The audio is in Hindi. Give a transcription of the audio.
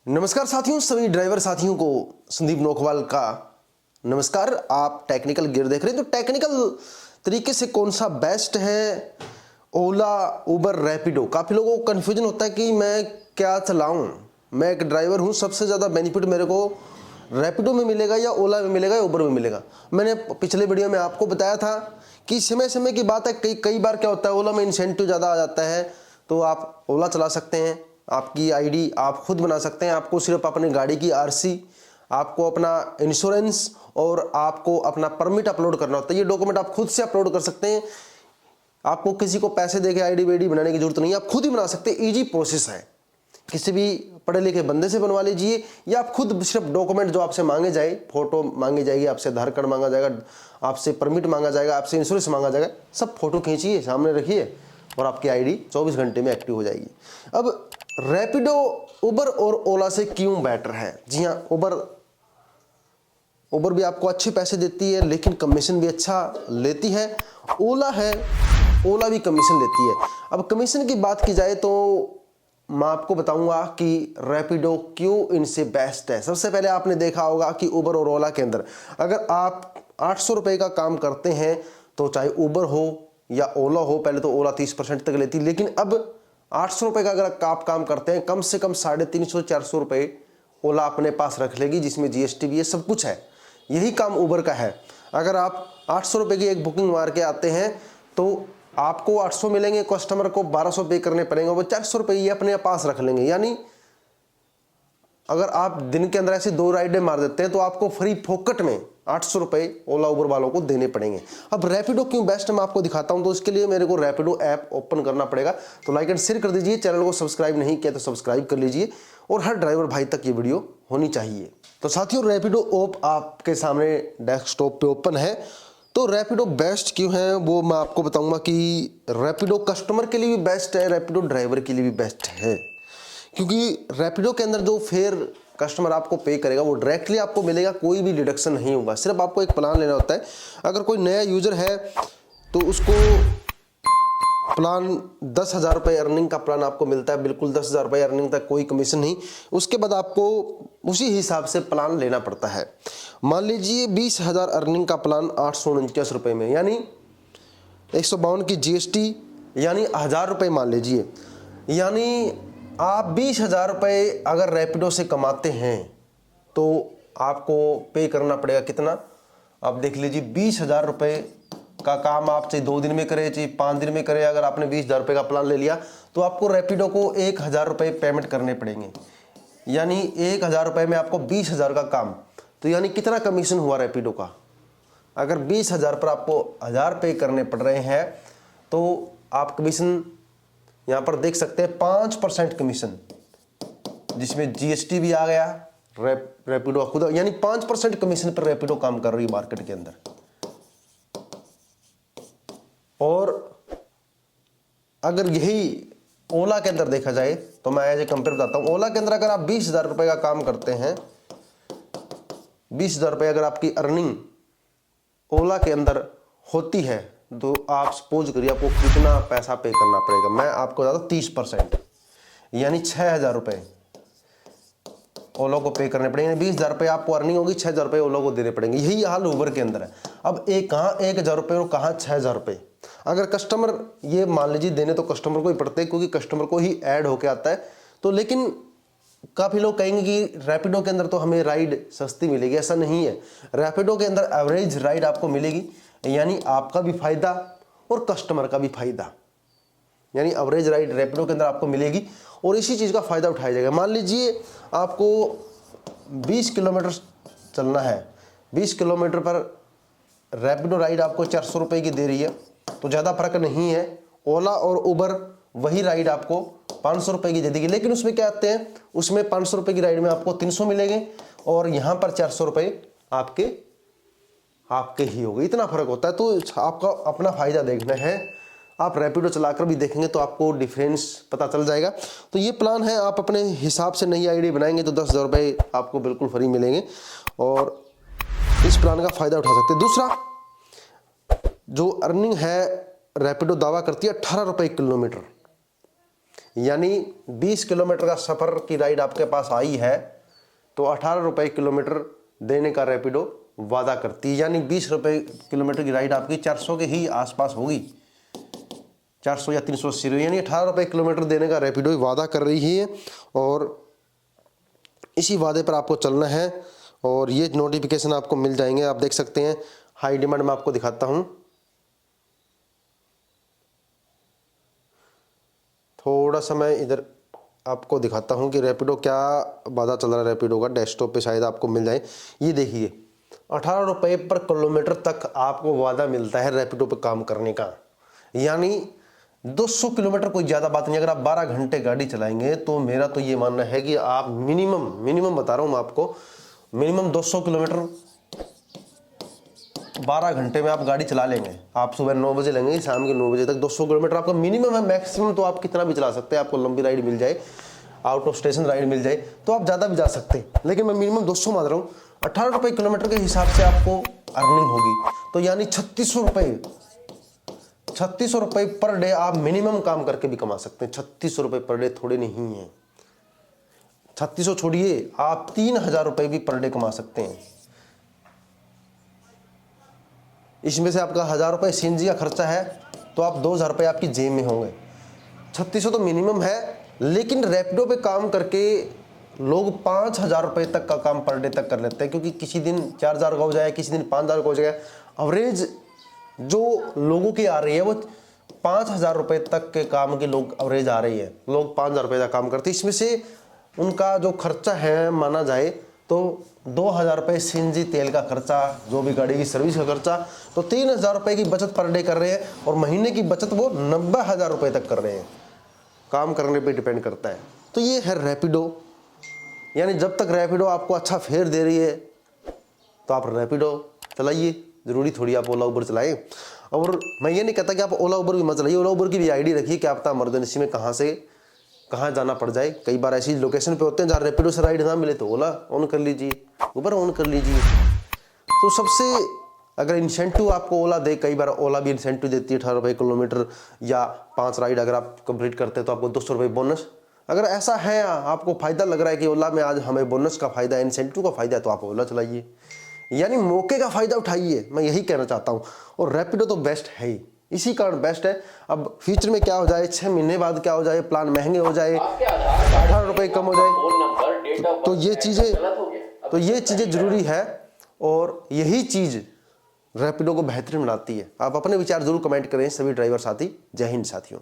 नमस्कार साथियों, सभी ड्राइवर साथियों को संदीप नोखवाल का नमस्कार। आप टेक्निकल गियर देख रहे हैं। तो टेक्निकल तरीके से कौन सा बेस्ट है, ओला, उबर, रैपिडो। काफ़ी लोगों को कन्फ्यूजन होता है कि मैं क्या चलाऊं। मैं एक ड्राइवर हूं, सबसे ज़्यादा बेनिफिट मेरे को रैपिडो में मिलेगा या ओला में मिलेगा या उबर में मिलेगा। मैंने पिछले वीडियो में आपको बताया था कि समय समय की बात है, कई बार क्या होता है, ओला में इंसेंटिव ज़्यादा आ जाता है तो आप ओला चला सकते हैं। आपकी आईडी आप खुद बना सकते हैं। आपको सिर्फ अपनी गाड़ी की आरसी, आपको अपना इंश्योरेंस और आपको अपना परमिट अपलोड करना होता है। ये डॉक्यूमेंट आप खुद से अपलोड कर सकते हैं। आपको किसी को पैसे देके आईडी वेडी बनाने की जरूरत नहीं है, आप खुद ही बना सकते हैं। इजी प्रोसेस है। किसी भी पढ़े लिखे बंदे से बनवा लीजिए या आप खुद सिर्फ डॉक्यूमेंट जो आपसे मांगे जाए, फोटो मांगी जाएगी, आपसे आधार कार्ड मांगा जाएगा, आपसे परमिट मांगा जाएगा, आपसे इंश्योरेंस मांगा जाएगा, सब फोटो खींचिए, सामने रखिए और आपकी आईडी 24 घंटे में एक्टिव हो जाएगी। अब रैपिडो उबर और ओला से क्यों बेटर है? जी हाँ, उबर भी आपको अच्छे पैसे देती है लेकिन कमीशन भी अच्छा लेती है। ओला भी कमीशन लेती है। अब कमीशन की बात की जाए तो मैं आपको बताऊंगा कि रैपिडो क्यों इनसे बेस्ट है। सबसे पहले आपने देखा होगा कि उबर और ओला के अंदर अगर आप 800 रुपये का काम करते हैं तो चाहे उबर हो या ओला हो, पहले तो ओला 30% तक लेती, लेकिन अब 800 रुपये का अगर आप काम करते हैं, कम से कम 350-400 रुपये ओला अपने पास रख लेगी, जिसमें जीएसटी भी है, सब कुछ है। यही काम उबर का है। अगर आप 800 रुपये की एक बुकिंग मार के आते हैं तो आपको 800 मिलेंगे, कस्टमर को 1200 पे करने पड़ेंगे, वो 400 रुपये ये अपने पास रख लेंगे। यानी अगर आप दिन के अंदर ऐसी 2 राइडें मार देते हैं तो आपको फ्री फोकट में 800 रुपये ओला उबर वालों को देने पड़ेंगे। अब रैपिडो क्यों बेस्ट है मैं आपको दिखाता हूं। तो इसके लिए मेरे को रैपिडो ऐप ओपन करना पड़ेगा। तो लाइक एंड शेयर कर दीजिए, चैनल को सब्सक्राइब नहीं किया तो सब्सक्राइब कर लीजिए और हर ड्राइवर भाई तक ये वीडियो होनी चाहिए। तो साथियों, रैपिडो ऐप आपके सामने डेस्कटॉप पे ओपन है। तो रैपिडो बेस्ट क्यों है वो मैं आपको बताऊंगा कि रैपिडो कस्टमर के लिए भी बेस्ट है, रैपिडो ड्राइवर के लिए भी बेस्ट है। क्योंकि रैपिडो के अंदर जो फेयर कस्टमर आपको पे करेगा वो डायरेक्टली आपको मिलेगा, कोई भी डिडक्शन नहीं होगा। सिर्फ आपको एक प्लान लेना होता है। अगर कोई नया यूजर है तो उसको प्लान 10,000 रुपये अर्निंग का प्लान आपको मिलता है, बिल्कुल 10,000 रुपये अर्निंग तक, कोई कमीशन नहीं। उसके बाद आपको उसी हिसाब से प्लान लेना पड़ता है। मान लीजिए 20,000 अर्निंग का प्लान 849 रुपये में, यानी 152 की जीएसटी, यानी 1,000 रुपये मान लीजिए। यानी आप 20,000 रुपये अगर रैपिडो से कमाते हैं तो आपको पे करना पड़ेगा कितना, आप देख लीजिए। 20,000 रुपये का काम आप चाहे 2 दिन में करें चाहे 5 दिन में करें, अगर आपने 20,000 रुपये का प्लान ले लिया तो आपको रैपिडो को 1,000 रुपये पेमेंट करने पड़ेंगे। यानी 1,000 रुपये में आपको 20,000 का काम, तो यानी कितना कमीशन हुआ रैपिडो का। अगर 20,000 पर आपको 1,000 पे करने पड़ रहे हैं तो आप कमीशन यहाँ पर देख सकते हैं 5% कमीशन, जिसमें जीएसटी भी आ गया, रैपिडो खुद, यानी 5% कमीशन पर रैपिडो काम कर रही है मार्केट के अंदर। और अगर यही ओला के अंदर देखा जाए तो मैं एज ए कंपेयर बताता हूँ। ओला के अंदर अगर आप 20,000 रुपये का काम करते हैं, 20,000 रुपये अगर आपकी अर्निंग ओला के अंदर होती है तो आप सपोज करिए आपको कितना पैसा पे करना पड़ेगा। मैं आपको बता दूं 30%, यानी 6,000 रुपये ओला को पे करने पड़ेंगे। 20,000 रुपये आपको अर्निंग होगी, 6,000 रुपये ओला को देने पड़ेंगे। यही हाल उबर के अंदर है। अब कहाँ 1,000 रुपये और कहाँ 6,000 रुपये। अगर कस्टमर, ये मान लीजिए देने तो कस्टमर को ही पड़ते हैं क्योंकि कस्टमर को ही ऐड होके आता है। तो लेकिन काफ़ी लोग कहेंगे कि रैपिडो के अंदर तो हमें राइड सस्ती मिलेगी, ऐसा नहीं है। रैपिडो के अंदर एवरेज राइड आपको मिलेगी, यानी आपका भी फायदा और कस्टमर का भी फायदा। यानी एवरेज राइड रैपिडो के अंदर आपको मिलेगी और इसी चीज़ का फायदा उठाया जाएगा। मान लीजिए आपको 20 किलोमीटर चलना है, 20 किलोमीटर पर रैपिडो राइड आपको 400 रुपये की दे रही है, तो ज़्यादा फर्क नहीं है। ओला और उबर वही राइड आपको 500 रुपये की दे देगी, लेकिन उसमें क्या आते हैं, उसमें 500 रुपये की राइड में आपको 300 मिलेंगे और यहाँ पर 400 रुपये आपके ही होगी। इतना फर्क होता है। तो आपका अपना फायदा देखना है। आप रैपिडो चलाकर भी देखेंगे तो आपको डिफरेंस पता चल जाएगा। तो ये प्लान है, आप अपने हिसाब से नई आईडी बनाएंगे तो 10,000 रुपये आपको बिल्कुल फ्री मिलेंगे और इस प्लान का फायदा उठा सकते हैं। दूसरा जो अर्निंग है, रैपिडो दावा करती है 18 रुपये किलोमीटर, यानी 20 किलोमीटर का सफ़र की राइड आपके पास आई है तो 18 रुपये किलोमीटर देने का रैपिडो वादा करती है। यानी 20 रुपये किलोमीटर की राइड आपकी 400 के ही आसपास होगी, 400 या 380, यानी 18 रुपये किलोमीटर देने का रैपिडो वादा कर रही है और इसी वादे पर आपको चलना है। और ये नोटिफिकेशन आपको मिल जाएंगे, आप देख सकते हैं। हाई डिमांड में आपको दिखाता हूँ, थोड़ा सा मैं इधर आपको दिखाता हूँ कि रैपिडो क्या वादा चल रहा है। रैपिडो का डेस्कटॉप पे शायद आपको मिल जाए। ये देखिए 18 रुपये पर किलोमीटर तक आपको वादा मिलता है रैपिडो पे काम करने का। यानी 200 किलोमीटर कोई ज़्यादा बात नहीं। अगर आप 12 घंटे गाड़ी चलाएंगे तो मेरा तो ये मानना है कि आप मिनिमम बता रहा हूँ मैं आपको, मिनिमम 200 किलोमीटर 12 घंटे में आप गाड़ी चला लेंगे। आप सुबह 9 बजे लेंगे, शाम के 9 बजे तक 200 किलोमीटर आपका मिनिमम है। मैक्सिमम तो आप कितना भी चला सकते हैं, आपको लंबी राइड मिल जाए, आउट ऑफ स्टेशन राइड मिल जाए तो आप ज़्यादा भी जा सकते हैं, लेकिन मैं मिनिमम 200 मान रहा हूँ। 18 रुपये किलोमीटर के हिसाब से आपको अर्निंग होगी, तो यानी 3600 रुपये पर डे आप मिनिमम काम करके भी कमा सकते हैं। 3600 रुपये पर डे थोड़े नहीं है। 3600 छोड़िए, आप 3000 रुपये भी पर डे कमा सकते हैं। इसमें से आपका 1000 रुपये सीएनजी का खर्चा है तो आप 2000 रुपये आपकी जेब में होंगे। 3600 तो मिनिमम है, लेकिन रैपिडो पे काम करके लोग 5000 रुपये तक का काम पर डे तक कर लेते हैं, क्योंकि किसी दिन 4000 का हो जाए, किसी दिन 5000 का हो जाए। एवरेज जो लोगों की आ रही है वो 5000 रुपये तक के काम के लोग एवरेज आ रही है। लोग 5000 रुपये का काम करते हैं। इसमें से उनका जो खर्चा है माना जाए तो 2000 रुपये सीएनजी तेल का खर्चा, जो भी गाड़ी की सर्विस का खर्चा, तो 3000 रुपये की बचत पर डे कर रहे हैं। और महीने की बचत वो 90,000 रुपये तक कर रहे हैं। काम करने पे डिपेंड करता है। तो ये है रैपिडो। यानी जब तक रैपिडो आपको अच्छा फेयर दे रही है तो आप रैपिडो चलाइए, ज़रूरी थोड़ी आप ओला उबर चलाएं। और मैं ये नहीं कहता कि आप ओला उबर भी मत चलाइए, ओला उबर की भी आईडी रखिए, क्या पता इमरजेंसी में कहाँ से कहाँ जाना पड़ जाए। कई बार ऐसी लोकेशन पे होते हैं जहाँ रैपिडो से राइड ना मिले तो ओला ऑन कर लीजिए, उबर ऑन कर लीजिए। तो सबसे अगर इंसेंटिव आपको ओला दे, कई बार ओला भी इंसेंटिव देती है 18 रुपये किलोमीटर या 5 राइड अगर आप कंप्लीट करते हैं तो आपको 200 रुपये बोनस। अगर ऐसा है, आपको फ़ायदा लग रहा है कि ओला में आज हमें बोनस का फ़ायदा है, इंसेंटिव का फ़ायदा है, तो आप ओला चलाइए। यानी मौके का फ़ायदा उठाइए, मैं यही कहना चाहता हूँ। और रैपिडो तो बेस्ट है ही, इसी कारण बेस्ट है। अब फ्यूचर में क्या हो जाए, 6 महीने बाद क्या हो जाए, प्लान महंगे हो जाए, 18 रुपये कम हो जाए, तो ये चीज़ें ज़रूरी है। और यही चीज़ रैपिडो को बेहतरीन बनाती है। आप अपने विचार जरूर कमेंट करें सभी ड्राइवर साथी। जय हिंद साथियों।